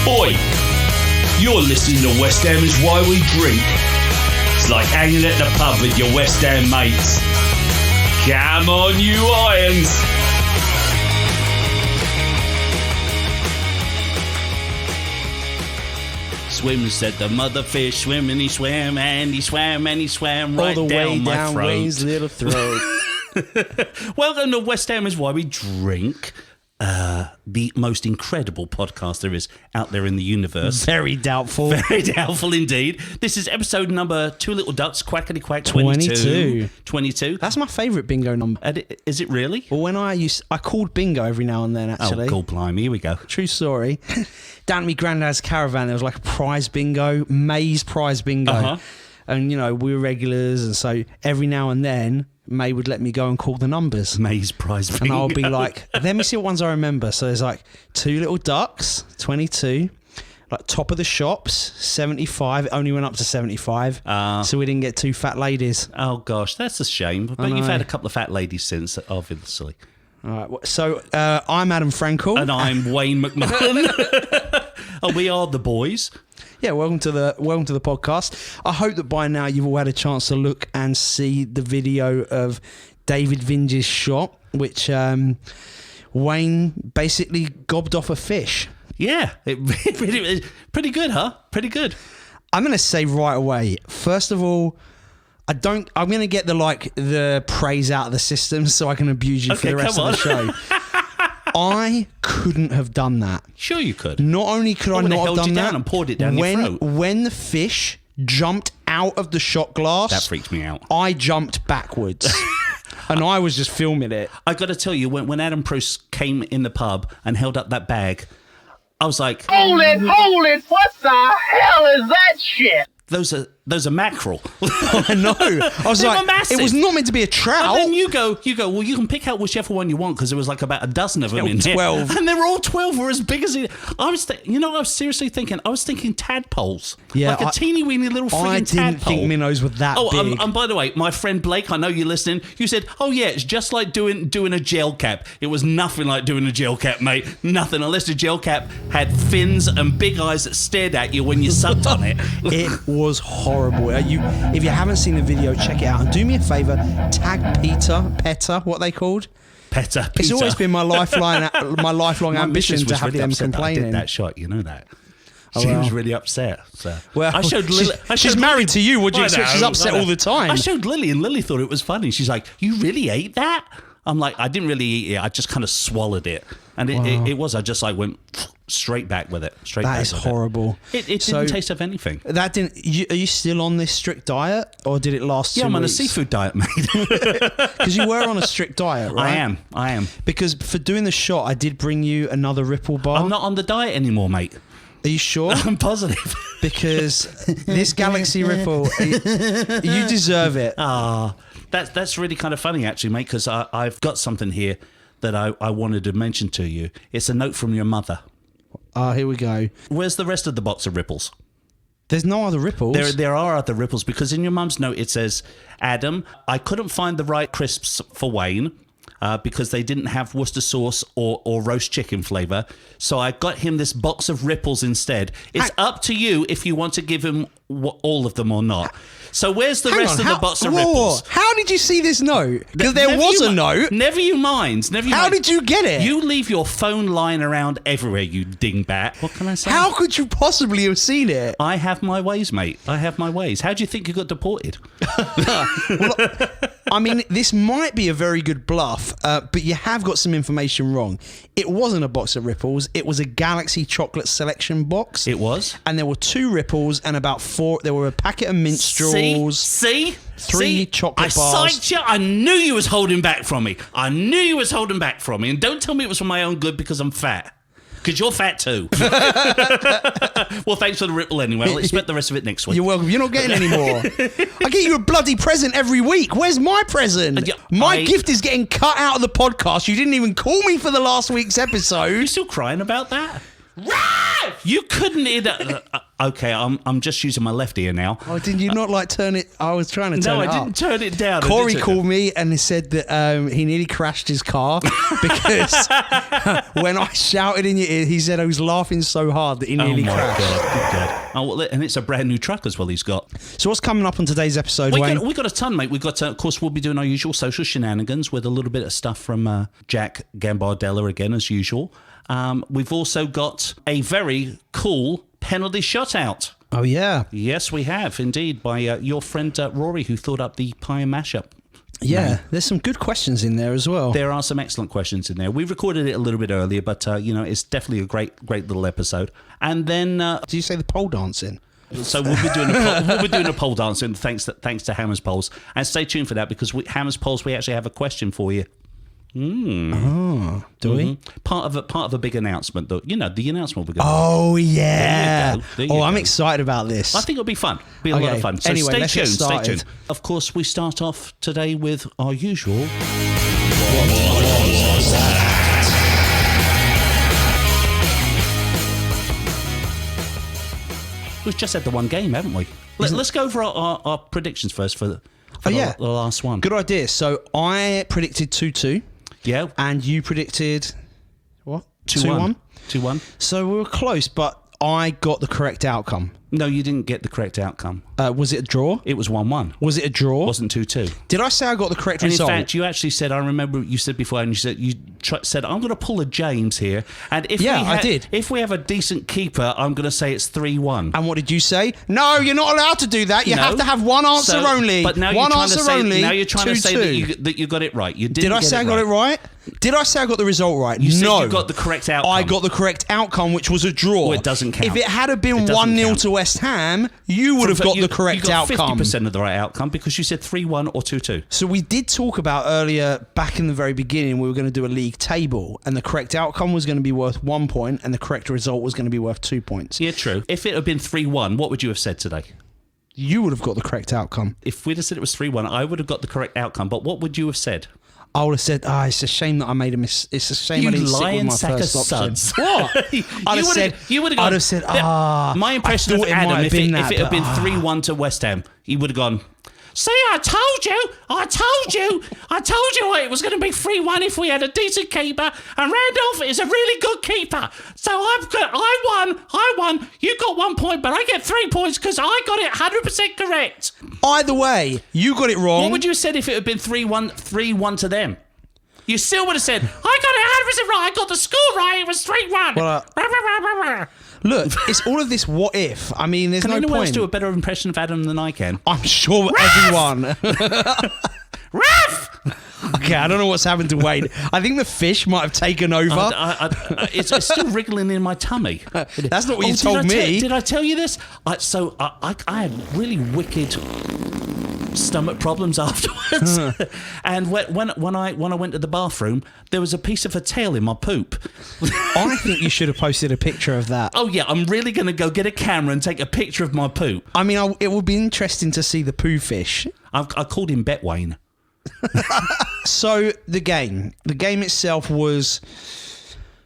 Oi! You're listening to West Ham is Why We Drink. It's like hanging at the pub with your West Ham mates. Come on, you Irons! Swim said the mother fish, swim and he swam and he swam and he swam right all the down way my down throat. Wayne's little throat. Welcome to West Ham is Why We Drink. The most incredible podcast there is out there in the universe. Very doubtful. Very doubtful indeed. This is episode number Two Little Ducks, Quackity Quack 22. 22. That's my favourite bingo number. Is it really? Well, when I called bingo every now and then, actually. Oh, God blimey, here we go. True story. Down at my granddad's caravan, there was like a prize bingo, May's prize bingo. Uh-huh. And, you know, we were regulars, and so every now and then, May would let me go and call the numbers. May's prize bingo. And I'll be like, let me see what ones I remember. So there's like Two Little Ducks, 22. Like Top of the Shops, 75. It only went up to 75. So we didn't get two fat ladies. Oh, gosh, that's a shame. But you've had a couple of fat ladies since, obviously. All right. So I'm Adam Frankel. And I'm Wayne McMullen. And we are the boys. Yeah, welcome to the podcast. I hope that by now you've all had a chance to look and see the video of David Vinge's shot, which Wayne basically gobbed off a fish. Yeah, it pretty good, huh? Pretty good. I'm going to say right away, first of all, I'm going to get the praise out of the system so I can abuse you for the rest of the show. I couldn't have done that. Sure you could. Not only could I not have done that, and poured it down your throat. When the fish jumped out of the shot glass, that freaked me out. I jumped backwards. And I was just filming it. I got to tell you, when Adam Bruce came in the pub and held up that bag, I was like, Hold it, what the hell is that shit? Those are mackerel. I know. I was They were like, massive. it was not meant to be a trout. And then you go, well, you can pick out whichever one you want because there was like about a dozen of them in 12. there. And they were all 12 were as big as it. I was seriously thinking, I was thinking tadpoles. Yeah, like a teeny weeny little friggin' I didn't tadpole. think minnows were that big. And by the way, my friend Blake, I know you're listening, you said, oh yeah, it's just like doing a gel cap. It was nothing like doing a gel cap, mate. Nothing, unless the gel cap had fins and big eyes that stared at you when you sucked on it. It was horrible. If you haven't seen the video, check it out. And do me a favour, tag Petter, what they called? Petter. It's always been my lifelong ambition to have really them upset complaining. That I did that shot, you know that. Oh, She well. was really upset. So. Well, I showed Lily. she's married to you. What do you expect? She's upset all the time. I showed Lily, and Lily thought it was funny. She's like, "You really ate that?" I'm like, "I didn't really eat it. I just kind of swallowed it." And it was. I just like went straight back with it. That is horrible. It didn't taste of anything. That didn't. Are you still on this strict diet, or did it last 2 weeks? Yeah, I'm on a seafood diet, mate. Because you were on a strict diet, right? I am. Because for doing the shot, I did bring you another Ripple bar. I'm not on the diet anymore, mate. Are you sure? I'm positive. Because this Galaxy Ripple, you deserve it. That's really kind of funny, actually, mate, because I've got something here that I wanted to mention to you. It's a note from your mother. Here we go. Where's the rest of the box of Ripples? There's no other Ripples. There are other Ripples, because in your mum's note it says, Adam, I couldn't find the right crisps for Wayne because they didn't have Worcester sauce or roast chicken flavour, so I got him this box of Ripples instead. It's up to you if you want to give him all of them or not. So where's the rest of the box of Ripples? How did you see this note? Because there was a note. Never you mind. How did you get it? You leave your phone lying around everywhere, you dingbat. What can I say? How could you possibly have seen it? I have my ways, mate. I have my ways. How do you think you got deported? Well, I mean, this might be a very good bluff, but you have got some information wrong. It wasn't a box of Ripples. It was a Galaxy chocolate selection box. It was. And there were 2 Ripples and about 4. There were a packet of mint straws. See? 3 chocolate bars. I psyched you. I knew you was holding back from me. And don't tell me it was for my own good because I'm fat. Because you're fat too. Well, thanks for the Ripple anyway. I'll expect the rest of it next week. You're welcome. You're not getting any more. I get you a bloody present every week. Where's my present? My gift is getting cut out of the podcast. You didn't even call me for the last week's episode. You still crying about that? You couldn't. Okay, I'm just using my left ear now. Oh, did you not like turn it? I was trying to turn it up. No, I didn't turn it down. Corey called me and he said that he nearly crashed his car because when I shouted in your ear, he said I was laughing so hard that he nearly crashed. God. Oh, well, and it's a brand new truck as well he's got. So what's coming up on today's episode, Wayne? We got a ton, mate. We got, of course, we'll be doing our usual social shenanigans with a little bit of stuff from Jack Gambardella again, as usual. We've also got a very cool penalty shot out. Oh, yeah. Yes, we have, indeed, by your friend Rory, who thought up the pie and mashup. Yeah, there's some good questions in there as well. There are some excellent questions in there. We recorded it a little bit earlier, but, it's definitely a great little episode. And then... Did you say the pole dancing? So we'll be doing a pole dancing thanks to Hammer's Polls. And stay tuned for that because Hammer's Polls, we actually have a question for you. Oh, do we? Part of a big announcement, though. The announcement we're going to Oh, yeah. There you go. I'm excited about this. I think it'll be fun. Be a lot of fun. So anyway, stay let's get tuned. Stay started. tuned. Of course, we start off today with our usual. We've just had the one game, haven't we? Let's go over our predictions first for the last one. Good idea. So I predicted 2-2. Yeah. And you predicted what? 2-1. 2-1. So we were close, but I got the correct outcome. No, you didn't get the correct outcome. Was it a draw? It was 1-1. Was it a draw? It wasn't 2-2. Did I say I got the correct And result? in fact, you actually said, I remember you said before, and you said, I'm going to pull a James here. And if I did. If we have a decent keeper, I'm going to say it's 3-1. And what did you say? No, you're not allowed to do that. You have to have one answer only. But now one you're trying answer to say, only. now you're trying 2-2. to say that you got it right. You didn't. Did I say I got it right? Did I say I got the result right? You said no. you got the correct outcome. I got the correct outcome, which was a draw. Well, it doesn't count. If it had been 1-0 to West Ham, you would have got the correct outcome. You got 50% of the right outcome because you said 3-1 or 2-2. So we did talk about earlier, back in the very beginning, we were going to do a league table, and the correct outcome was going to be worth 1 point, and the correct result was going to be worth 2 points. Yeah, true. If it had been 3-1, what would you have said today? You would have got the correct outcome. If we'd have said it was 3-1, I would have got the correct outcome. But what would you have said? I would have said, it's a shame that I made a mistake. It's a shame I didn't stick with my first option. What? You would have said, my impression of Adam, if it had been 3-1 to West Ham, he would have gone, see, I told you it was going to be 3-1 if we had a decent keeper, and Randolph is a really good keeper. So I won. You got 1 point, but I get 3 points because I got it 100% correct. Either way, you got it wrong. What would you have said if it had been 3-1 to them? You still would have said, I got it 100% right. I got the score right. It was 3-1. Well, look, it's all of this what if. I mean, there's no point. Can anyone else do a better impression of Adam than I can? I'm sure everyone. Ref! Okay, I don't know what's happened to Wayne. I think the fish might have taken over. It's still wriggling in my tummy. That's not what you told me. Did I tell you this? I had really wicked stomach problems afterwards. And when I went to the bathroom, there was a piece of a tail in my poop. I think you should have posted a picture of that. Oh yeah, I'm really going to go get a camera and take a picture of my poop. I mean, it would be interesting to see the poo fish. I called him Betwayne. So the game itself was,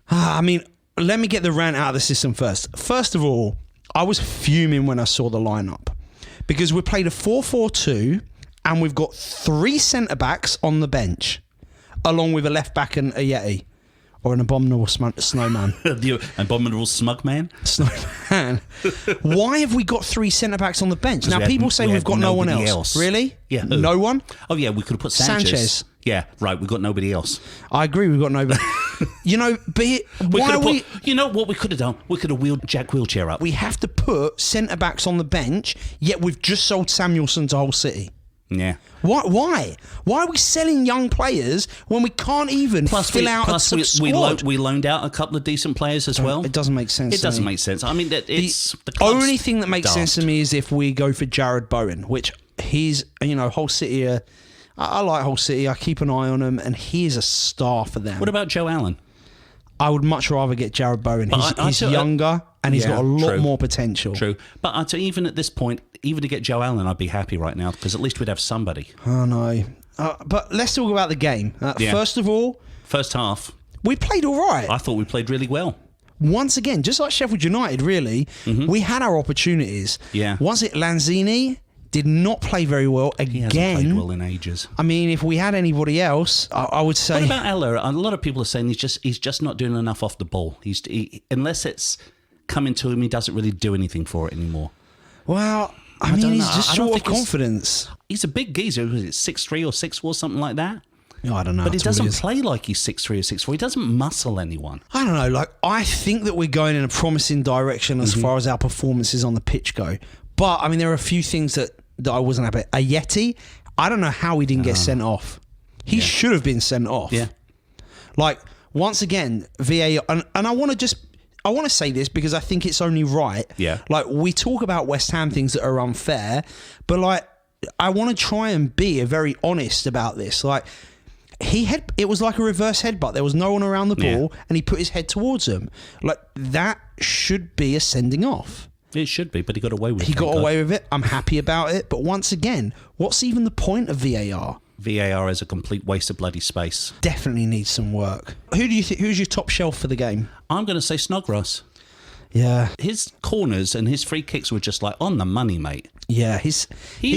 let me get the rant out of the system first. First of all, I was fuming when I saw the lineup because we played a 4-4-2 and we've got 3 centre-backs on the bench along with a left-back and a Yeti. Or an abominable snowman. The abominable smug man? Snowman. Why have we got 3 centre-backs on the bench? Now, people say we've got no one else. Really? Yeah. Who? No one? Oh, yeah, we could have put Sanchez. Yeah, right, we've got nobody else. I agree, we've got nobody. You know what we could have done? We could have wheeled Jack Wheelchair up. We have to put centre-backs on the bench, yet we've just sold Samuelson to Hull City. Yeah. Why? Why are we selling young players when we can't even fill out a squad? We loaned out a couple of decent players as well. It doesn't make sense. It doesn't make sense. I mean, it's the only thing that makes sense to me is if we go for Jared Bowen, which he's, Hull City. I like Hull City. I keep an eye on him, and he is a star for them. What about Joe Allen? I would much rather get Jared Bowen. He's younger and he's got a lot more potential. True. But even at this point, even to get Joe Allen, I'd be happy right now because at least we'd have somebody. Oh, no. But let's talk about the game. First of all... First half. We played all right. I thought we played really well. once again, just like Sheffield United, really, we had our opportunities. Yeah. Lanzini did not play very well again. He hasn't played well in ages. I mean, if we had anybody else, I would say. What about Eller? A lot of people are saying he's just not doing enough off the ball. Unless it's coming to him, he doesn't really do anything for it anymore. Well, I mean, he's just I don't short of think confidence. He's a big geezer. Was it 6'3" or 6'4", something like that? No, I don't know. But he doesn't play like he's 6'3" or 6'4". He doesn't muscle anyone. I don't know. Like, I think that we're going in a promising direction as far as our performances on the pitch go. But, I mean, there are a few things that I wasn't happy. Ayeti, I don't know how he didn't get sent off. He should have been sent off. Yeah. Like, once again, VAR, and I want to say this because I think it's only right. Yeah. Like, we talk about West Ham things that are unfair, but, like, I want to try and be very honest about this. Like, it was like a reverse headbutt. There was no one around the ball, and he put his head towards him. Like, that should be a sending off. It should be, but he got away with it. He got away with it. I'm happy about it. But once again, what's even the point of VAR? VAR is a complete waste of bloody space. Definitely needs some work. Who do you think? Who's your top shelf for the game? I'm going to say Snodgrass. Yeah, His corners and his free kicks were just like on the money, mate. yeah. His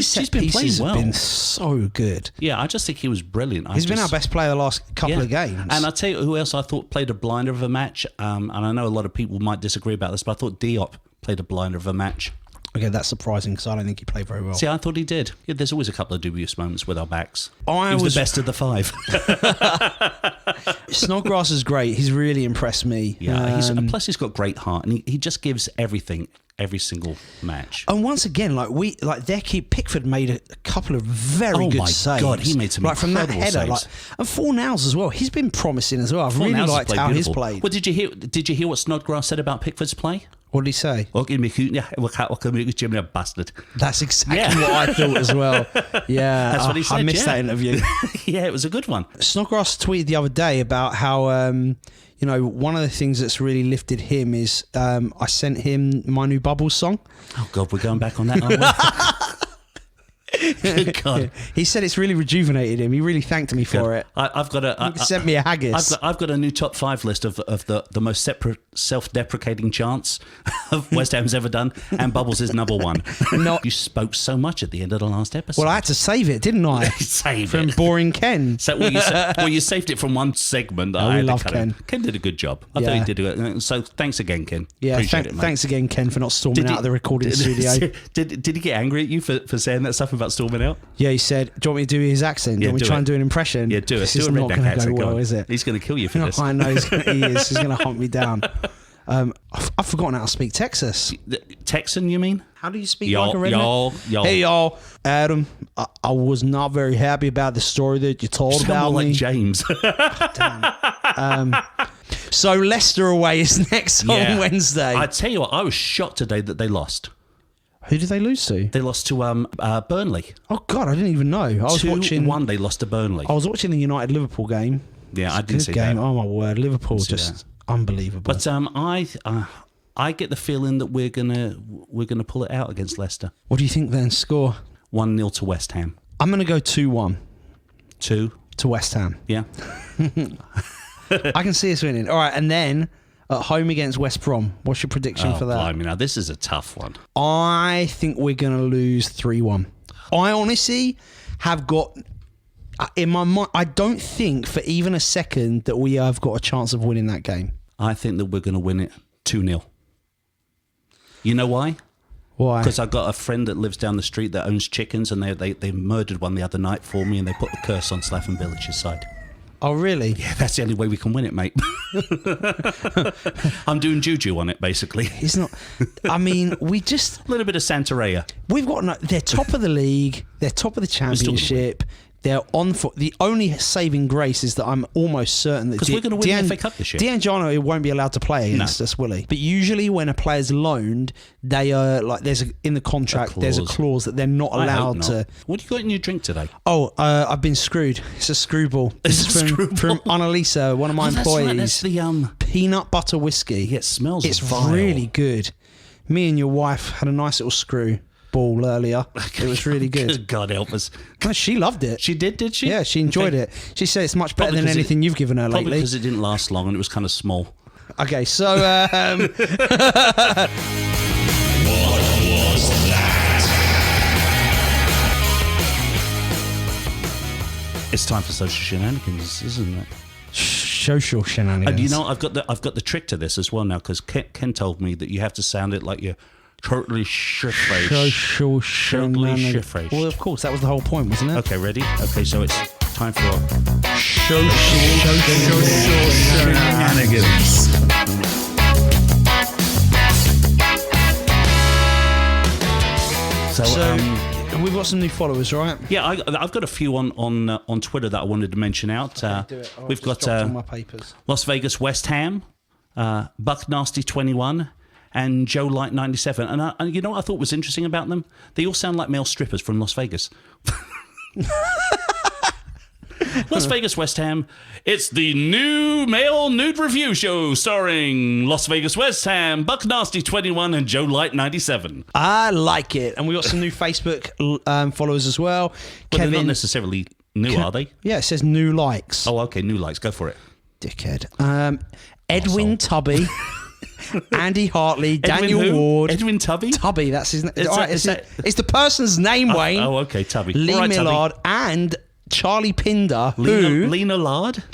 set been playing pieces well. have been so good. Yeah, I just think he was brilliant. He's been our best player the last couple of games. And I'll tell you who else I thought played a blinder of a match. And I know a lot of people might disagree about this, but I thought Diop played a blinder of a match. Okay, that's surprising because I don't think he played very well. See, I thought he did. Yeah, there's always a couple of dubious moments with our backs. He I was was the best of the five. Snodgrass is great. He's really impressed me. Yeah, plus he's got great heart, and he just gives everything every single match. And once again, Pickford made a couple of very good saves. God, he made some from that incredible header, saves. and Fornals as well. He's been promising as well. I've really liked how he's played. Well, did you hear what Snodgrass said about Pickford's play? What did he say? Bastard. That's exactly what I thought as well. Yeah, That's what he said. I missed that interview. Yeah, it was a good one. Snodgrass tweeted the other day about how one of the things that's really lifted him is I sent him my new Bubbles song. Oh God, we're going back on that, aren't we? Good God. He said it's really rejuvenated him. He really thanked me for it. I've got He sent me a haggis. I've got a new top 5 list of the most self-deprecating chants of West Ham's ever done, and Bubbles is number 1. You spoke so much at the end of the last episode. Well, I had to save it, didn't I? From boring Ken. So you saved it from one segment. We love Ken. Ken did a good job. I thought he did good. So thanks again, Ken. Yeah, Appreciate it, mate. Thanks again, Ken, for not storming out of the recording studio. Did he get angry at you for saying that stuff about storming out? Yeah, he said, do you want me to do his accent? Do you want me to try and do an impression? Yeah, do it. This is not going to go well, is it? He's going to kill you for this. I know he is. He's going to hunt me down. I've forgotten how to speak Texas. Texan, you mean? How do you speak like a redneck? Y'all. Hey, y'all. Adam, I was not very happy about the story that you told about me. Like James. So Leicester away is next on Wednesday. I tell you what, I was shocked today that they lost. Who did they lose to? They lost to Burnley. Oh God, I didn't even know. I was watching 2-1. They lost to Burnley. I was watching the United Liverpool game. Yeah, I didn't see game. that. Oh my word, Liverpool just unbelievable. But I get the feeling that we're gonna pull it out against Leicester. What do you think then? Score 1-0 to West Ham. I'm gonna go 2-1. 2 to West Ham. Yeah. I can see us winning. All right, and then at home against West Brom. What's your prediction for that? Blimey, now this is a tough one. I think we're going to lose 3-1. I honestly have got in my mind. I don't think for even a second that we have got a chance of winning that game. I think that we're going to win it 2-0. You know why? Why? Because I've got a friend that lives down the street that owns chickens, and they murdered one the other night for me, and they put the curse on Slaffen Village's side. Oh, really? Yeah, that's the only way we can win it, mate. I'm doing juju on it, basically. It's not. I mean, we just a little bit of Santeria. We've got. They're top of the league. They're top of the championship. They're on for the only saving grace is that I'm almost certain that because we're going to win the FA Cup this year. D'Angelo won't be allowed to play against us, will he? But usually when a player's loaned, they are like in the contract. There's a clause that they're not allowed to. What do you got in your drink today? Oh, I've been screwed. It's a screwball. It's from Annalisa, one of my employees. That's the peanut butter whiskey. Yeah, it smells. It's vile. really good. Me and your wife had a nice little screw ball earlier. It was really good. God help us. She loved it. She did she? Yeah, she enjoyed it. She said it's much better than anything you've given her probably lately. Because it didn't last long and it was kind of small. Okay, so It's time for social shenanigans, isn't it? social shenanigans. And you know, I've got the trick to this as well now, because Ken told me that you have to sound it like you're totally shit-faced. social shenanigans. shit-faced. Well, of course, that was the whole point, wasn't it? Okay, ready? Okay, so it's time for Social shenanigans. So we've got some new followers, right? yeah, I've got a few on Twitter that I wanted to mention out. Do it. We've got on my papers. Las Vegas West Ham, Buck Nasty 21, and Joe Light 97. And you know what I thought was interesting about them? They all sound like male strippers from Las Vegas. Las Vegas West Ham. It's the new male nude review show starring Las Vegas West Ham, Buck Nasty 21, and Joe Light 97. I like it. And we got some new Facebook followers as well. But they're not necessarily new, are they? Yeah, it says new likes. Oh, okay, new likes. Go for it. Dickhead. Edwin Tubby, Andy Hartley, Edwin Daniel who? Ward. Edwin Tubby? Tubby, that's his name. Is that- It's the person's name, Wayne. Oh, okay, Tubby. Lee All right, Tubby. Millard and Charlie Pinder, who... Lena Lard?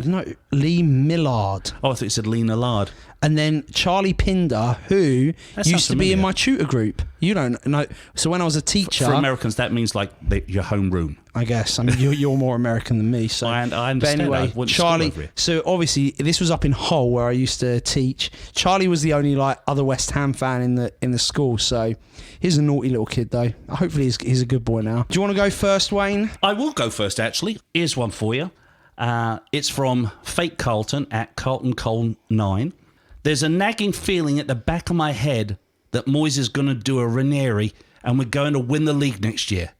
No, Lee Millard. Oh, I thought you said Lena Lard. And then Charlie Pinder, who That sounds used to be in familiar. my tutor group. You don't know. So when I was a teacher... For Americans, that means like your home room. I guess. I mean, you're more American than me. So. I understand. But anyway, I went to school Charlie... over here. So obviously, this was up in Hull where I used to teach. Charlie was the only other West Ham fan in the school. So he's a naughty little kid, though. Hopefully he's a good boy now. Do you want to go first, Wayne? I will go first, actually. Here's one for you. It's from Fake Carlton at CarltonCole9. There's a nagging feeling at the back of my head that Moyes is going to do a Ranieri and we're going to win the league next year.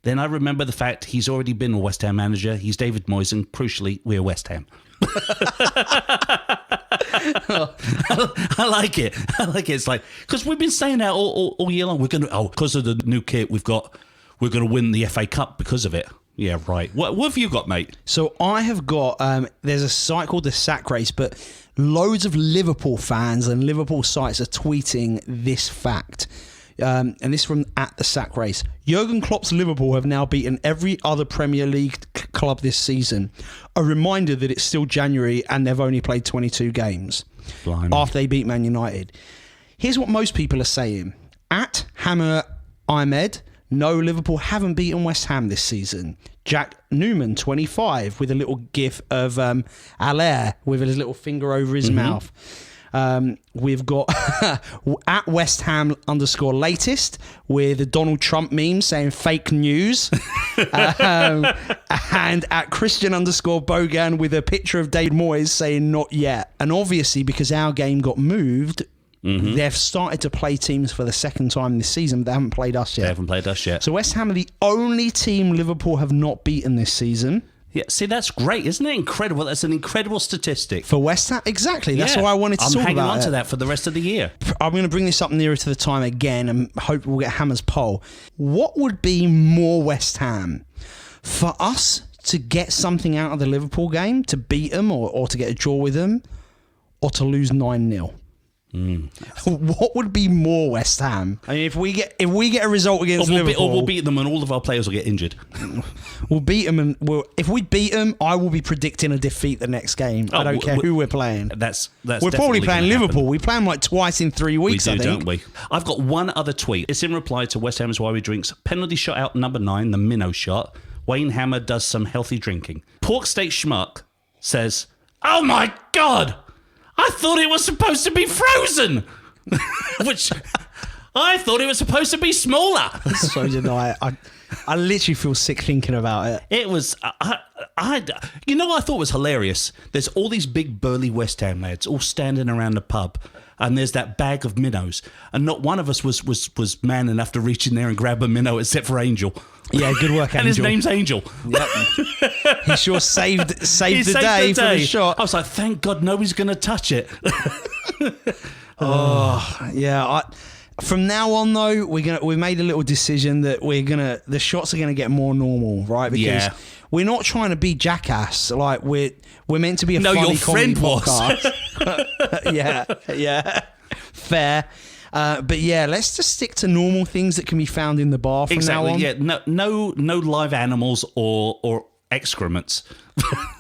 Then I remember the fact he's already been a West Ham manager. He's David Moyes, and crucially, we're West Ham. I like it. It's like, because we've been saying that all year long. We're going to, because of the new kit we're going to win the FA Cup because of it. Yeah, right. What have you got, mate? So I have got, there's a site called the Sack Race, but loads of Liverpool fans and Liverpool sites are tweeting this fact. And this from at the Sack Race. Jurgen Klopp's Liverpool have now beaten every other Premier League club this season. A reminder that it's still January and they've only played 22 games after they beat Man United. Here's what most people are saying. At Hammer Ahmed, no, Liverpool haven't beaten West Ham this season. Jack Newman, 25, with a little gif of Allaire with his little finger over his mouth. We've got at West Ham _latest with a Donald Trump meme saying fake news. And at Christian _Bogan with a picture of David Moyes saying not yet. And obviously, because our game got moved, they've started to play teams for the second time this season, but they haven't played us yet. So West Ham are the only team Liverpool have not beaten this season. Yeah, see, that's great. Isn't it incredible? That's an incredible statistic. For West Ham? Exactly. That's why I wanted to talk about it. I'm hanging on to that for the rest of the year. I'm going to bring this up nearer to the time again and hope we'll get Hammer's poll. What would be more West Ham? For us to get something out of the Liverpool game, to beat them or to get a draw with them, or to lose 9-0? What would be more West Ham? I mean, if we get a result against Liverpool, we'll beat them and all of our players will get injured. We'll beat them, and if we beat them, I will be predicting a defeat the next game. I don't care who we're playing. That's we're probably playing Liverpool. We play them like twice in 3 weeks. We do, I think. don't we? I've got one other tweet. It's in reply to West Ham's Why We Drinks penalty shot out number 9, the minnow shot. Wayne Hammer does some healthy drinking. Pork Steak Schmuck says, "Oh my God! I thought it was supposed to be frozen," which I thought it was supposed to be smaller. So did I. I literally feel sick thinking about it. It was, you know what I thought was hilarious? There's all these big burly West Ham lads all standing around the pub, and there's that bag of minnows, and not one of us was man enough to reach in there and grab a minnow except for Angel. Yeah, good work, Angel. And his name's Angel. Yep. He sure saved the day for the shot. I was like, thank God nobody's going to touch it. Yeah. From now on, though, we made a little decision that the shots are gonna get more normal, right? Because we're not trying to be jackass. Like we're meant to be a funny your friend podcast. yeah, fair. But yeah, let's just stick to normal things that can be found in the bar from now on. Yeah, no live animals or excrements.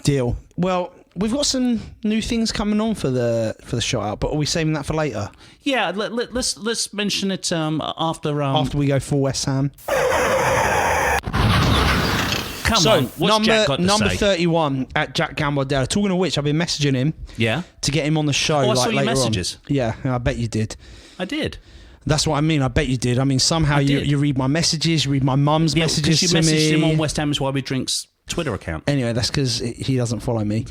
Deal. Well, we've got some new things coming on for the shout out, but are we saving that for later? Yeah, let's mention it after we go full West Ham. Come on, what's Jack got to number say? 31 at Jack Gambardella. Talking of which, I've been messaging him. Yeah. To get him on the show. I saw your later messages. On. Yeah, I bet you did. I did. That's what I mean. I bet you did. I mean, somehow you read my messages, you read my mum's messages to me. You messaged him on West Ham is Why We Drink's Twitter account. Anyway, that's because he doesn't follow me.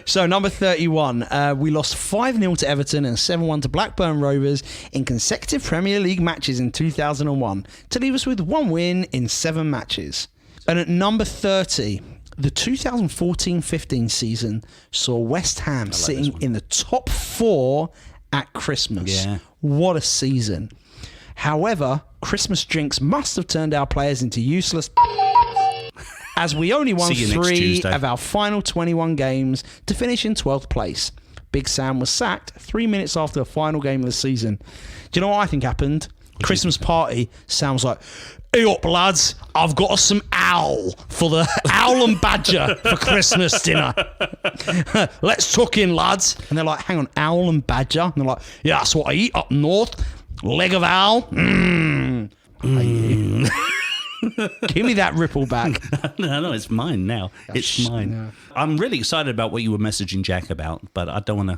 So, number 31, we lost 5-0 to Everton and 7-1 to Blackburn Rovers in consecutive Premier League matches in 2001 to leave us with 1 win in 7 matches. And at number 30, the 2014-15 season saw West Ham sitting in the top 4 at Christmas. Yeah. What a season. However, Christmas drinks must have turned our players into useless as we only won 3 of our final 21 games to finish in 12th place. Big Sam was sacked 3 minutes after the final game of the season. Do you know what I think happened? Christmas party sounds like, hey up lads, I've got us some owl for the owl and badger for Christmas dinner. Let's tuck in, lads. And they're like, hang on, owl and badger? And they're like, yeah, that's what I eat up north. Leg of owl. Give me that ripple back. No, it's mine now. It's mine. No. I'm really excited about what you were messaging Jack about, but I don't want to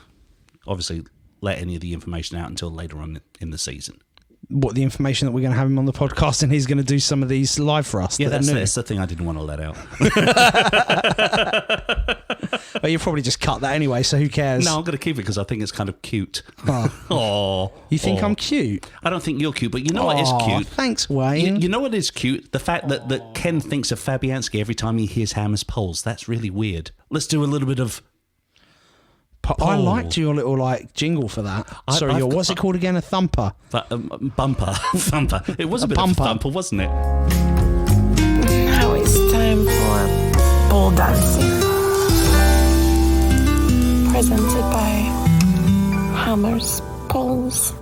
obviously let any of the information out until later on in the season. What, the information that we're going to have him on the podcast and he's going to do some of these live for us? Yeah, that's the thing I didn't want to let out. Well, you'll probably just cut that anyway, so who cares? No, I'm going to keep it because I think it's kind of cute. Oh. You think I'm cute? I don't think you're cute, but you know what is cute? Thanks, Wayne. You know what is cute? The fact that Ken thinks of Fabianski every time he hears Hammer's Poles. That's really weird. Let's do a little bit of... I liked your little jingle for that. What's it called again? A thumper? Bumper. Thumper. It was a bit of a thumper, wasn't it? Now it's time for pole dancing. Presented by Hammer's Poles.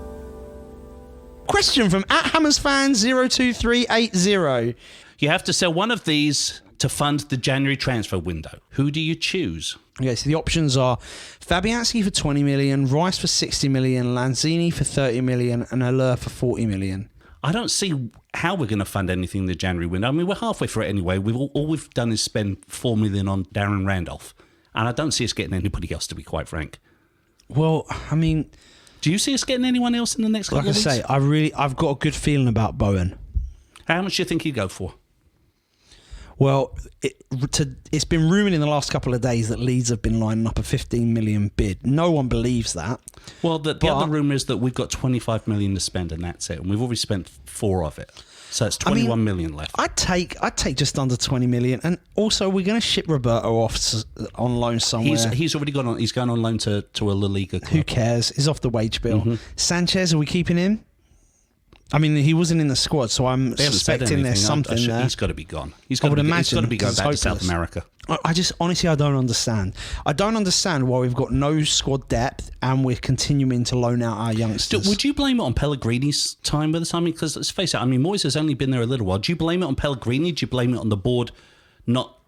Question from @HammersFan02380. You have to sell one of these to fund the January transfer window. Who do you choose? Okay, so the options are Fabianski for 20 million, Rice for 60 million, Lanzini for 30 million, and Allure for 40 million. I don't see how we're going to fund anything in the January window. I mean, we're halfway through it anyway. All we've done is spend 4 million on Darren Randolph, and I don't see us getting anybody else, to be quite frank. Well, I mean, do you see us getting anyone else in the next couple of weeks? Like I say, I've got a good feeling about Bowen. How much do you think he'd go for? Well, it's been rumoured in the last couple of days that Leeds have been lining up a 15 million bid. No one believes that. Well, the other rumour is that we've got 25 million to spend and that's it. And we've already spent 4 of it. So it's 21 million left. I'd take just under 20 million. And also, we're going to ship Roberto off on loan somewhere. He's already gone on. He's going on loan to a La Liga club. Who cares? He's off the wage bill. Mm-hmm. Sanchez, are we keeping him? I mean, he wasn't in the squad, so I'm suspecting there's something there. He's got to be gone. He's got to be going back to South America. I just, honestly, I don't understand. I don't understand why we've got no squad depth and we're continuing to loan out our youngsters. Would you blame it on Pellegrini's time with us? I mean, because let's face it, I mean, Moyes has only been there a little while. Do you blame it on Pellegrini? Do you blame it on the board not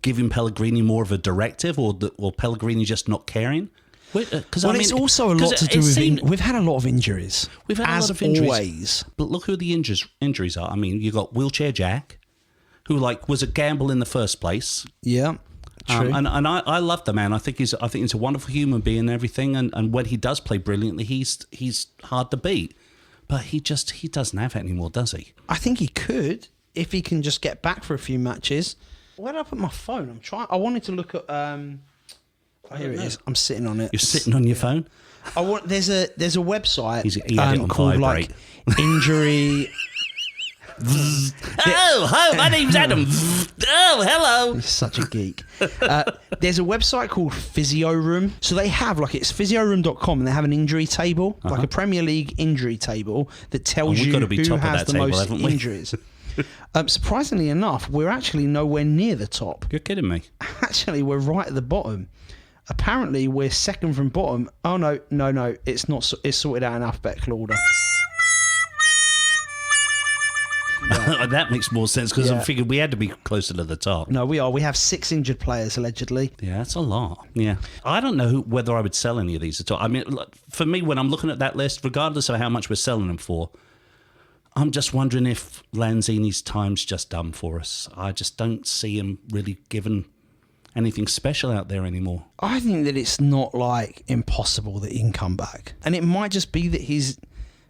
giving Pellegrini more of a directive, or Pellegrini just not caring? It's also a lot to do with... We've had a lot of injuries. We've had a lot of injuries. Always. But look who the injuries are. I mean, you got Wheelchair Jack, who was a gamble in the first place. Yeah, true. And I love the man. I think he's a wonderful human being and everything. And when he does play brilliantly, he's hard to beat. But he doesn't have it anymore, does he? I think he could if he can just get back for a few matches. Where did I put my phone? I wanted to look at... here it is. I'm sitting on it. You're sitting on your phone? There's a website he had it on called vibrate. Injury. Hi, my name's Adam. Oh, hello. He's such a geek. There's a website called Physio Room. So they have, it's physioroom.com, and they have an injury table, like a Premier League injury table that tells you gotta be who top of has that the table, most haven't we? injuries. Surprisingly enough, we're actually nowhere near the top. You're kidding me. Actually, we're right at the bottom. Apparently, we're second from bottom. Oh, no. It's not. It's sorted out in alphabetical order. That makes more sense because Yeah. I figured we had to be closer to the top. No, we are. We have 6 injured players, allegedly. Yeah, that's a lot. Yeah. I don't know whether I would sell any of these at all. I mean, for me, when I'm looking at that list, regardless of how much we're selling them for, I'm just wondering if Lanzini's time's just done for us. I just don't see him really giving anything special out there anymore. I think that it's not impossible that he can come back. And it might just be that he's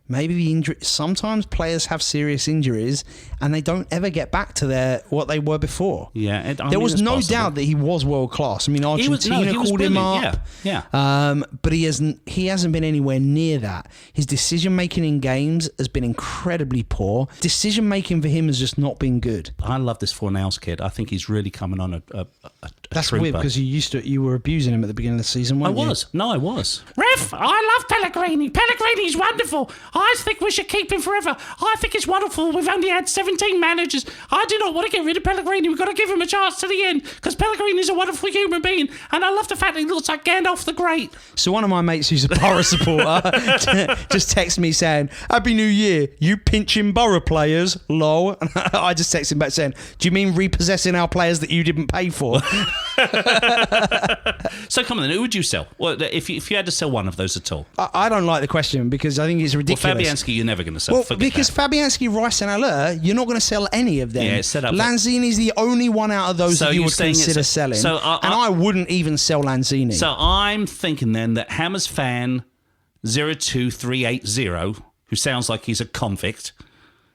maybe the injury. Sometimes players have serious injuries and they don't ever get back to what they were before. Yeah, there was no doubt that he was world class. I mean, Argentina called him up. Yeah. But he hasn't been anywhere near that. His decision making in games has been incredibly poor. Decision making for him has just not been good. I love this Fornals kid. I think he's really coming on a That's trooper. weird because you were abusing him at the beginning of the season, weren't you? I was. Ref, I love Pellegrini. Pellegrini's wonderful. I think we should keep him forever. I think it's wonderful. We've only had 17 managers. I do not want to get rid of Pellegrini. We've got to give him a chance to the end because Pellegrini's a wonderful human being, and I love the fact that he looks like Gandalf the Great. So one of my mates who's a Borough supporter just texted me saying, "Happy New Year, you pinching Borough players, lol." And I just texted him back saying, "Do you mean repossessing our players that you didn't pay for?" So come on then, who would you sell? Well, if you had to sell one of those at all? I don't like the question because I think it's ridiculous. Well, Fabianski, you're never going to sell. Well, Forget because that. Fabianski, Rice and Aller, you're not going to sell any of them. Yeah, it's set up. Lanzini's the only one out of those So that you you're would saying it's consider a- selling. so and I wouldn't even sell Lanzini. So I'm thinking then that Hammers fan 02380, who sounds like he's a convict.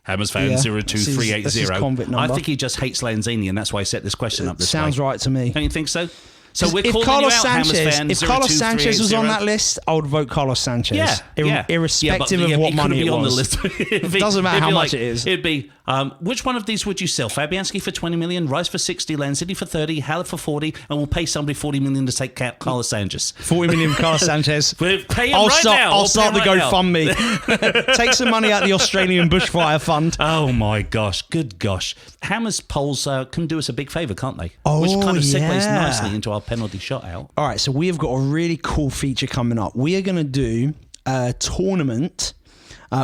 Hammers fan Yeah, 02380. that's his convict I number. think he just hates Lanzini, and that's why he set this question up this Sounds way. right to me. Don't you think so? So we're if calling Carlos you out, Sanchez, Hammers fan if Carlos Sanchez was on 02380. that list, I would vote Carlos Sanchez. Yeah, irrespective of what money be it on was. the list. It doesn't matter how much it is. It'd be which one of these would you sell? Fabianski for 20 million, Rice for 60, Lanzini for 30, Haller for 40, and we'll pay somebody 40 million to take Carlos Sanchez. 40 million for Carlos Sanchez. We'll pay him I'll right start, now. I'll We'll start the pay him right now. GoFundMe. Take some money out of the Australian Bushfire Fund. Oh my gosh, good gosh. Hammers polls can do us a big favour, can't they? Oh, Which kind of segues yeah. nicely into our penalty shot out. All right, so we have got a really cool feature coming up. We are going to do a tournament.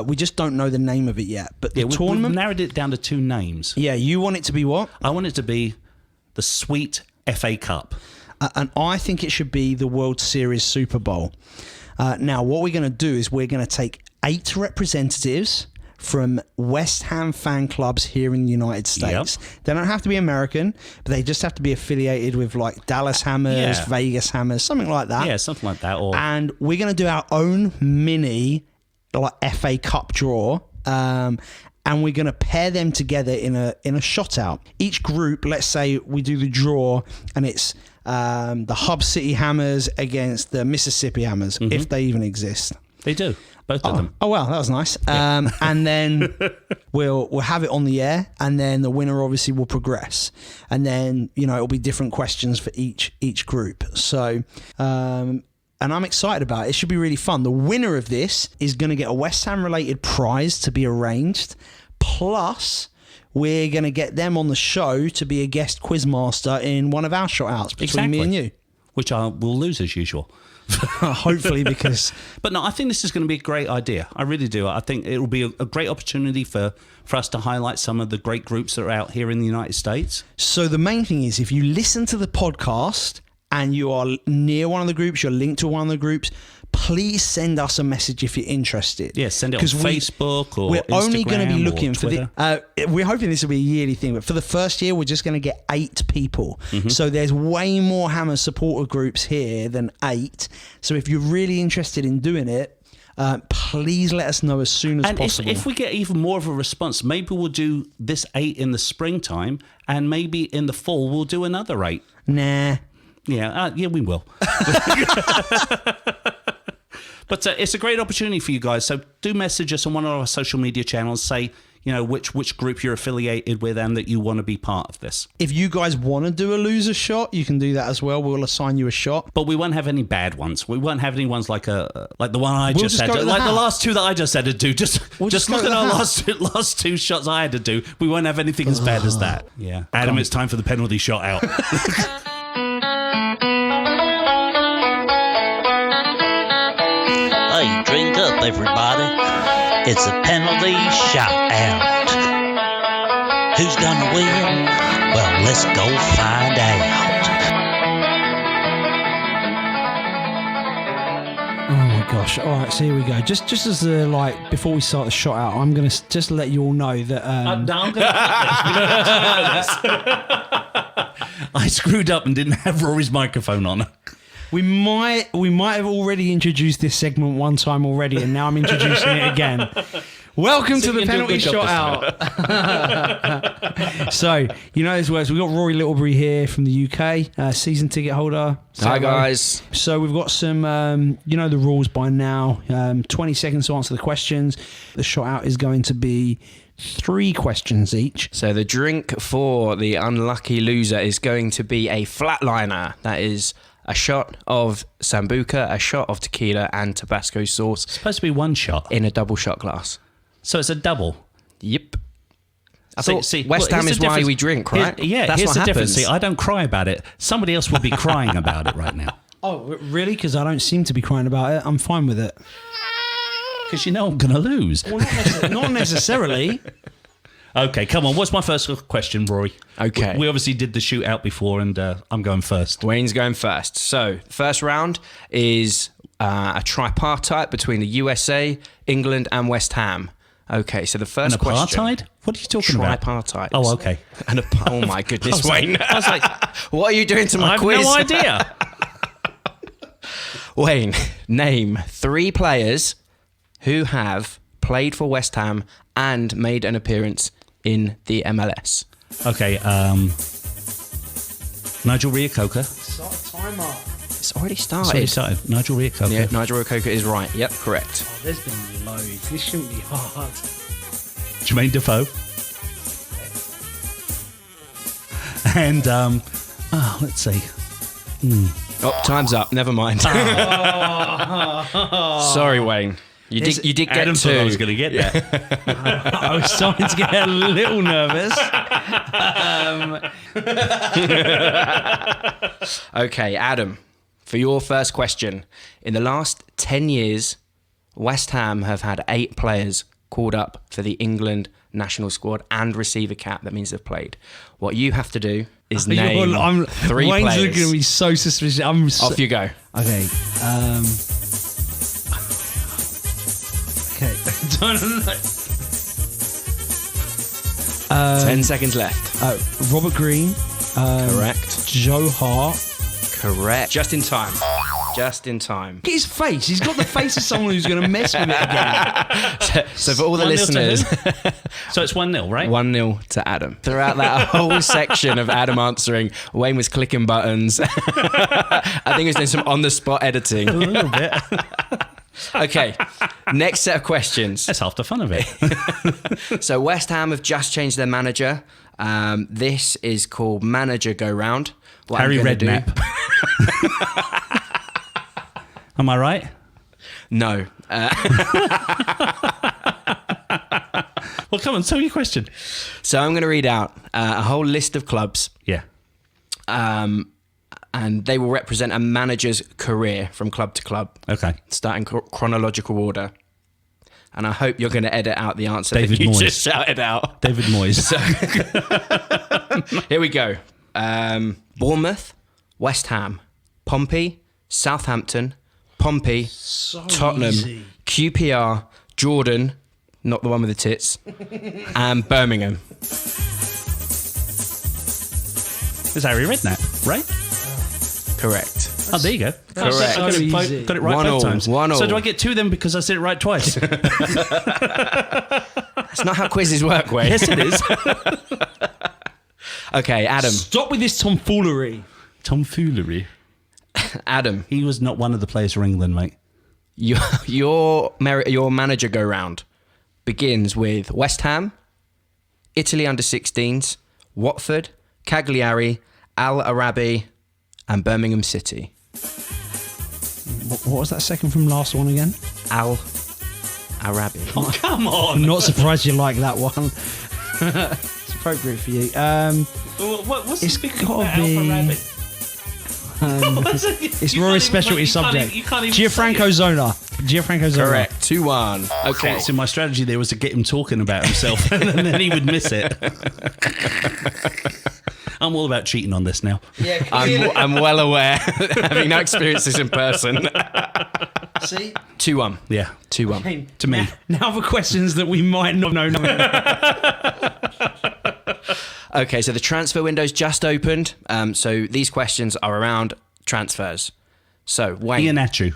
We just don't know the name of it yet. But the We've tournament... narrowed it down to 2 names. Yeah, you want it to be what? I want it to be the Sweet FA Cup. And I think it should be the World Series Super Bowl. Now, what we're going to do is we're going to take 8 representatives from West Ham fan clubs here in the United States. Yep. They don't have to be American, but they just have to be affiliated with Dallas Hammers, Yeah. Vegas Hammers, something like that. Yeah, something like that. Or And we're going to do our own mini FA Cup draw. And we're going to pair them together in a shot out. Each group, let's say we do the draw and it's the Hub City Hammers against the Mississippi Hammers, if they even exist. they do, both of them. Oh, wow, that was nice. And then we'll have it on the air, and then the winner obviously will progress. And then, it'll be different questions for each group. So, and I'm excited about it. It should be really fun. The winner of this is going to get a West Ham related prize to be arranged. Plus, we're going to get them on the show to be a guest quizmaster in one of our shot outs between me and you. Which I will lose as usual. Hopefully, because... But no, I think this is going to be a great idea. I really do. I think it'll be a great opportunity for us to highlight some of the great groups that are out here in the United States. So the main thing is, if you listen to the podcast and you are near one of the groups, you're linked to one of the groups, please send us a message if you're interested. Yeah, send it on Facebook or we're only Instagram going to be or looking for Twitter. we're hoping this will be a yearly thing, but for the first year, we're just going to get 8 people. So there's way more Hammer supporter groups here than 8. So if you're really interested in doing it, please let us know as soon as possible. If we get even more of a response, maybe we'll do this 8 in the springtime, and maybe in the fall we'll do another 8. Nah. Yeah, we will. But it's a great opportunity for you guys. So do message us on one of our social media channels. Say, which group you're affiliated with and that you want to be part of this. If you guys want to do a loser shot, you can do that as well. We'll assign you a shot. But we won't have any bad ones. We won't have any ones like the one I We'll just just had go to, to the like the hat. last two that I just had to do. Just We'll just look go at to our the last two shots I had to do. We won't have anything as bad as that. Yeah. Adam, it's time for the penalty shot out. Hey, drink up, everybody. It's a penalty shout out. Who's gonna win? Well, let's go find out. Oh my gosh! All right, so here we go. Just as before we start the shot out, I'm gonna just let you all know that. I'm going to I screwed up and didn't have Rory's microphone on. We might have already introduced this segment one time already, and now I'm introducing it again. Welcome to the penalty shot out. So, you know as well as we've got Rory Littlebury here from the UK, season ticket holder. Hi guys. So we've got some, the rules by now. 20 seconds to answer the questions. The shot out is going to be 3 questions each. So the drink for the unlucky loser is going to be a flatliner. That is a shot of Sambuca, a shot of tequila and Tabasco sauce It's supposed to be one shot. in a double shot glass. So it's a double. Yep. I thought West well, Ham here's is the why difference. we drink, right? Here's what the difference. happens. See, I don't cry about it. Somebody else will be crying about it right now. Oh, really? Because I don't seem to be crying about it. I'm fine with it. Because you know I'm going to lose. Well, not necessarily. Okay, come on. What's my first question, Rory? Okay. We obviously did the shootout before, and I'm going first. Wayne's going first. So, first round is a tripartite between the USA, England, and West Ham. Okay, so the first An question. apartheid? What are you talking about? Tripartite. Oh, okay. Oh my goodness, Wayne. I was like, What are you doing to my I have quiz? no idea. Wayne, name 3 players who have played for West Ham and made an appearance in the MLS. Okay, Nigel Reo-Coker. It's already started. Sorry, started. Nigel Reo-Coker. Yeah, Nigel Reo-Coker is right. Yep, correct. Oh, there's been loads. This shouldn't be hard. Jermaine Defoe. And, let's see. Oh, time's up. Never mind. Sorry, Wayne. You did get Adam 2. thought I was going to get that. I was starting to get a little nervous. Okay, Adam, for your first question. In the last 10 years, West Ham have had 8 players called up for the England national squad and receive a cap. That means they've played. What you have to do is name 3 Wayne's players. looking at me so suspicious. Off you go. Okay. Okay. Don't know. 10 seconds left. Robert Green. Correct. Joe Hart. Correct. Just in time. Just in time. Get his face. He's got the face of someone who's going to mess with it again. So for all the 1-0 to listeners, who? So it's 1-0, right? 1-0 to Adam. Throughout that whole section of Adam answering, Wayne was clicking buttons. I think he was doing some on-the-spot editing. A little bit. Okay, next set of questions. That's half the fun of it. So West Ham have just changed their manager. This is called Manager Go Round. What Harry I'm gonna do- Redknapp. Am I right? No. Well, come on, tell your question. So I'm going to read out a whole list of clubs. Yeah. And they will represent a manager's career from club to club, Okay. starting chronological order. And I hope you're going to edit out the answer David that you Moyes. just shouted out. David Moyes. Here we go. Bournemouth, West Ham, Pompey, Southampton, Pompey, Tottenham, easy. QPR, Jordan, not the one with the tits, and Birmingham. It's Harry Redknapp, right? Correct. Oh, there you go. Correct. I got it, Easy. got it right 1-0, both times. 1-0. So do I get 2 then because I said it right twice? That's not how quizzes work, Wayne. Yes, it is. Okay, Adam. Stop with this tomfoolery. Tomfoolery. Adam, He was not one of the players for England, mate. your manager go round begins with West Ham, Italy under-16s, Watford, Cagliari, Al Arabi, and Birmingham City. What was that second from last one again? Al Arabi. Oh, come on. I'm not surprised you like that one. It's appropriate for you. What's It's the big gotta thing about be- Alpha Rabbit? It's You Rory's can't even- specialty you can't subject. even- you can't even say Gianfranco it. Zola. Gianfranco Zola. Correct. 2-1. Okay. So my strategy there was to get him talking about himself, and then he would miss it. I'm all about cheating on this now. Yeah, I'm well aware, having no experiences in person. see? 2-1. Yeah, 2-1. to me. Now for questions that we might not know. Okay, so the transfer window's just opened. So these questions are around transfers. So, Wayne, Iheanacho.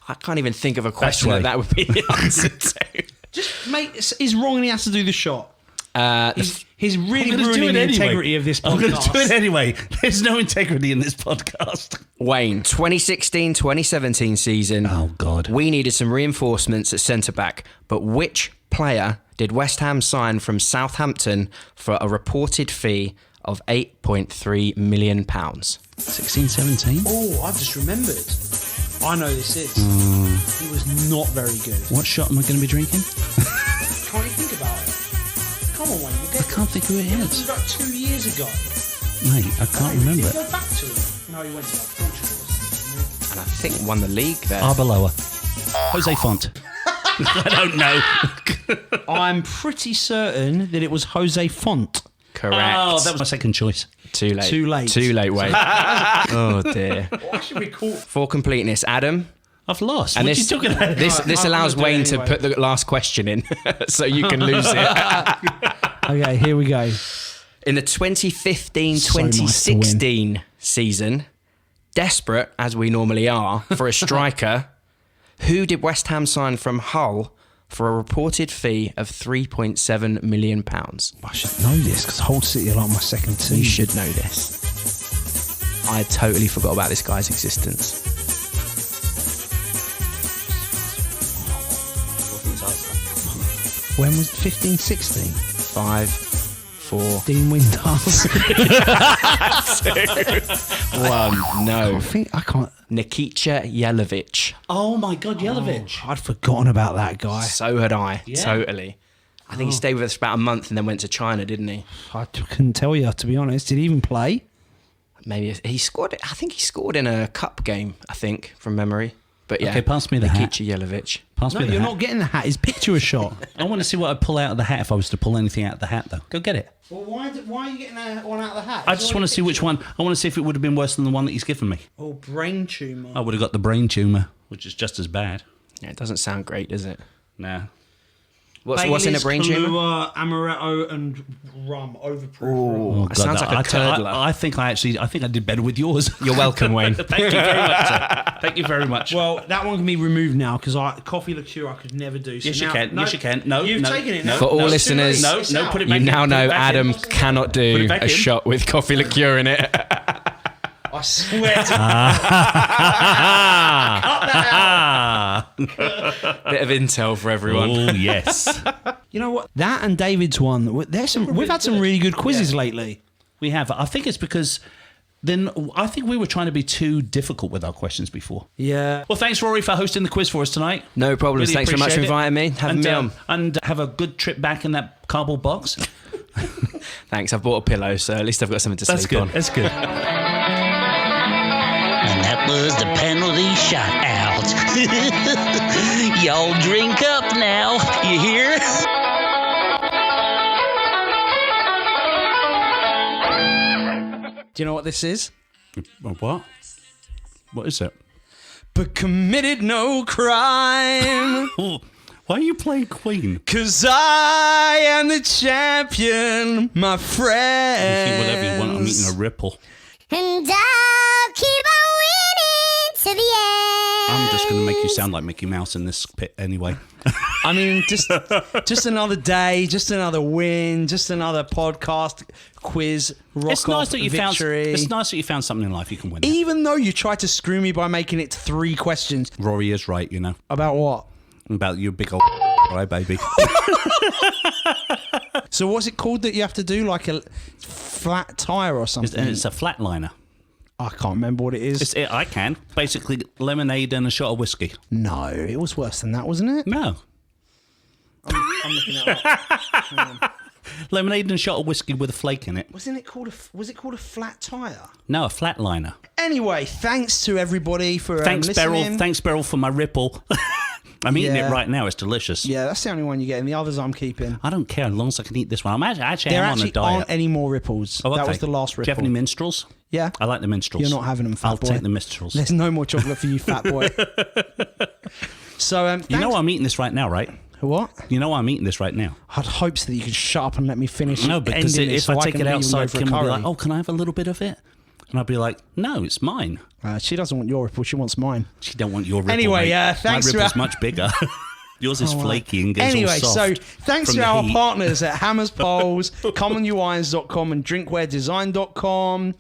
I can't even think of a question right. that would be the answer to. Just mate, he's wrong and he has to do the shot. He's really I'm gonna do ruining it the anyway. integrity of this I'm going to podcast. do it anyway. There's no integrity in this podcast. Wayne, 2016-2017 season. Oh, God. We needed some reinforcements at centre-back, but which player did West Ham sign from Southampton for a reported fee of £8.3 million? 16-17? Oh, I've just remembered. I know this is. He was not very good. What shot am I going to be drinking? Can't you think about it? Come on, Wayne. I can't think who it It is. was about 2 years ago. Mate, I can't remember Did you it. go back to it? No, he went to like Portugal. And I think won the league there. Arbeloa. Jose Font. I don't know. I'm pretty certain that it was Jose Font. Correct. Oh, that was my second choice. Too late. Too late. Too late, Wayne. Oh, dear. Why should we call? For completeness, Adam. I've lost. And what this, are you talking about? this I'm allows gonna do it Wayne to anyway. put the last question in so you can lose it. Okay, here we go. In the 2015-2016 season, desperate as we normally are for a striker, who did West Ham sign from Hull for a reported fee of £3.7 million? I should know this because Hull City are like my second team. You should know this. I totally forgot about this guy's existence. When was it? 15, 16? 5, 4, Dean Windass. 1. No. I can't. Nikita Jelavic. Oh, my God, Jelavic. I'd forgotten about that guy. So had I. Totally. I think he stayed with us for about a month and then went to China, didn't he? I couldn't tell you, to be honest. Did he even play? Maybe he scored. I think he scored in a cup game. I think from memory. But yeah. Okay, pass me the hat. Nikita Jelavic. Pass No, me the you're hat. not getting the hat. His picture a shot. I want to see what I'd pull out of the hat if I was to pull anything out of the hat, though. Go get it. Well, why are you getting one out of the hat? I just want to see which one. I want to see if it would have been worse than the one that he's given me. Oh, brain tumour. I would have got the brain tumour, which is just as bad. Yeah, it doesn't sound great, does it? Nah. What's in a brain tumour? Kahlua, amaretto, and rum. Overproof. Oh, That sounds like a curdler. I think I did better with yours. You're welcome, Wayne. Thank you very much, sir. Thank you very much. Well, that one can be removed now because coffee liqueur I could never do. So yes, you now- can. Yes, you can. No, You've no, taken it no, now. For all no, listeners, no, It's no, out. put it You back in. now Put know it back in. Adam cannot Put do it back a in. shot with coffee liqueur in it. I swear to Bit of intel for everyone. Oh yes, You know what? That and David's one. We've had some really good quizzes lately. we have. I think it's because then I think we were trying to be too difficult with our questions before. Yeah. Well, thanks, Rory, for hosting the quiz for us tonight. No problems. Really Thanks very much for appreciate it. inviting me. Having me on. And have a good trip back in that cardboard box. Thanks. I've bought a pillow, so at least I've got something to That's sleep good. on. That's good. And that was the penalty shot out. Y'all drink up now, you hear? Do you know what this is? What? What is it? But committed no crime. Oh, why are you playing Queen? 'Cause I am the champion, my You friend. think whatever you want. I'm eating a ripple. And I'll keep on winning to the end. I'm just going to make you sound like Mickey Mouse in this pit anyway. I mean, just another day, just another win, just another podcast, quiz, rock It's nice off, that you victory. found. It's nice that you found something in life you can win. Even though you tried to screw me by making it 3 questions. Rory is right, you know, About what? about your big old right, baby. So what's it called that you have to do? Like a flat tire or something? It's a flatliner. I can't remember what it is. I can. Basically, lemonade and a shot of whiskey. No, it was worse than that, wasn't it? No. I'm looking that up. Lemonade and a shot of whiskey with a flake in it. Was it called a flat tire? No, a flatliner. Anyway, thanks to everybody for Thanks, listening. Beryl. Thanks, Beryl, for my ripple. I'm eating Yeah. it right now. It's delicious. Yeah, that's the only one you get, and the others I'm keeping. I don't care as long as I can eat this one. I'm actually There am on a actually diet. aren't any more ripples. Oh, okay. That was the last Do you ripple. have any minstrels? Yeah. I like the minstrels. You're not having them, fat I'll boy. take the minstrels. There's no more chocolate for you, fat boy. So, You know I'm eating this right now, right? what? You know I'm eating this right now. I'd hope so that you could shut up and let me finish. No, because ending this if I so take can it leave and go outside, for a Kim will be curry. like, "Oh, can I have a little bit of it?" And I'll be like, "No, it's mine." She doesn't want your ripple. She wants mine. She don't want your ripple. Anyway, mate. thanks My for ripple's our- much bigger. Yours is flaky and gets Anyway, all soft. so thanks from to the our heat. partners at Hammers Poles, commonurines.com and drinkwaredesign.com.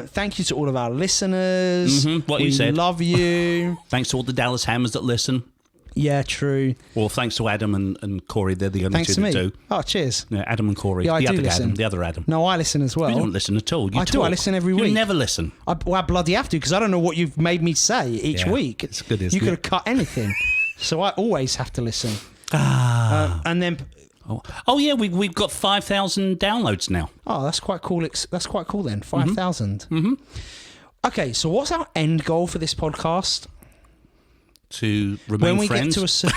Thank you to all of our listeners. what we you said. love you. Thanks to all the Dallas Hammers that listen. Yeah, true. Well, thanks to Adam and Corey. They're the only Thanks two to that me. do. Oh, cheers. Yeah, Adam and Corey. Yeah, I the do other listen. Adam. The other Adam. No, I listen as well. You don't listen at all. You I do. I talk. listen every week. You never listen. I bloody have to because I don't know what you've made me say each Yeah, week. it's good, isn't You could it? have cut anything. So I always have to listen. And then... Oh yeah, we've got 5,000 downloads now. Oh, that's quite cool. That's quite cool then. 5,000. Mm-hmm. Okay, so what's our end goal for this podcast? To remain When we friends. get to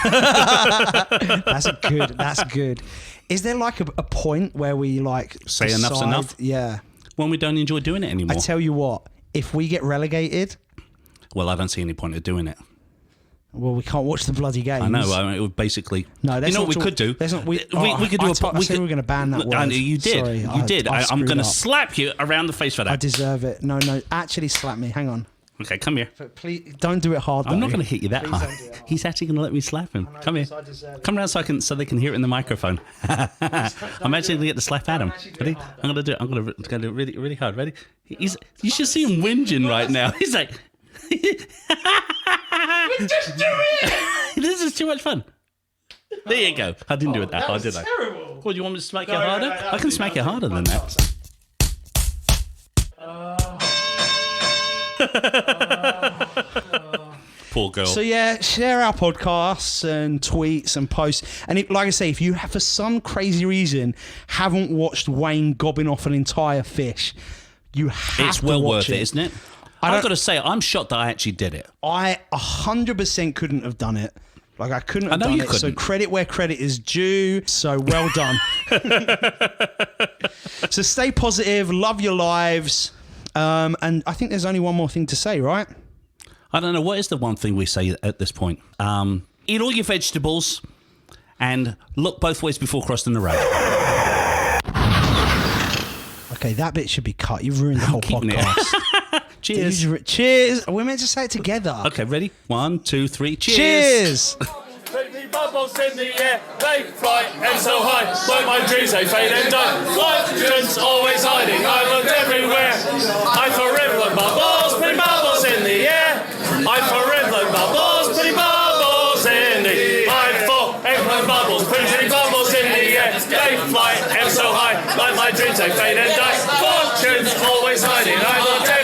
That's good. Is there like a point where we like Say enough's decide- enough? Yeah. when we don't enjoy doing it anymore. I tell you what, if we get relegated, Well, I don't see any point of doing it. well, we can't watch the bloody games. I know. I mean, it would basically. No, you let's know not what we talk- could do? let's not- we could do a. I said we were gonna ban that word. I know you did. Sorry, you did. I I'm screwed going to up. slap you around the face for that. I deserve it. No, actually slap me. Hang on. Okay, come here. But please don't do it hard. I'm not though. going to hit you that Please hard. don't do it hard. He's actually going to let me slap him. Come here. because I deserve it. Come around so they can hear it in the microphone. I'm actually going to get to slap Adam. Ready? I'm going to do it. I'm going to do it really, really hard. Ready? You should see him whinging right now. He's like, Just do it. this is too much fun. There you go. I didn't do it that hard, was did I? terrible. Well, do you want me to smack it No, harder? that I was can it, smack that it was harder it. than that. Poor girl. So yeah, share our podcasts and tweets and posts. And like I say, if you have, for some crazy reason, haven't watched Wayne gobbing off an entire fish, you have It's to well watch worth it, isn't it? I I've don't- got to say, I'm shocked that I actually did it. I 100% couldn't have done it. Like I couldn't I have know done you it. So couldn't. credit where credit is due. So well done. So stay positive, love your lives. And I think there's only one more thing to say, right? I don't know. What is the one thing we say at this point? Eat all your vegetables and look both ways before crossing the road. Okay, that bit should be cut. You've ruined the whole keeping it. podcast. Cheers. Cheers. We're meant to say it together. Okay, ready? 1, 2, 3. Cheers. Cheers. Baby bubbles in the air, they fly and so high. Like my dreams, they fade and die. Legends always hiding, I look everywhere. I forever like bubbles, pretty bubbles in the air. I forever like bubbles, pretty bubbles in the air. I forever bubbles, pretty bubbles in the air. They fly and so high. Like my dreams, they fade and die. Fortune's always hiding, I look everywhere.